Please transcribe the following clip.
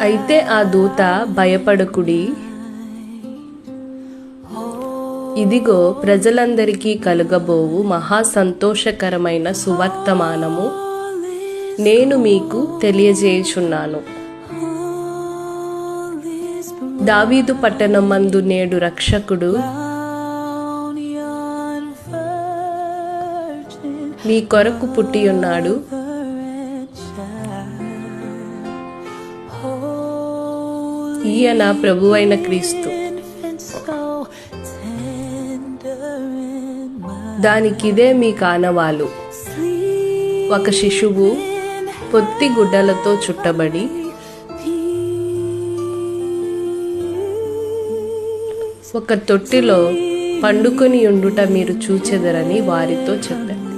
అయితే ఆ దూత, భయపడకుడి, ఇదిగో ప్రజలందరికీ కలుగబోవు మహా సంతోషకరమైన సువర్తమానము నేను మీకు తెలియజేయుచున్నాను. దావీదు పట్టణమందు నేడు రక్షకుడు మీ కొరకు పుట్టియున్నాడు. ఈయన ప్రభువైన క్రీస్తు. దానికిదే మీ కానవాలు. ఒక శిశువు పొత్తి గుడ్డలతో చుట్టబడి ఒక తొట్టిలో పండుకొని ఉండుట మీరు చూచెదరని వారితో చెప్పాను.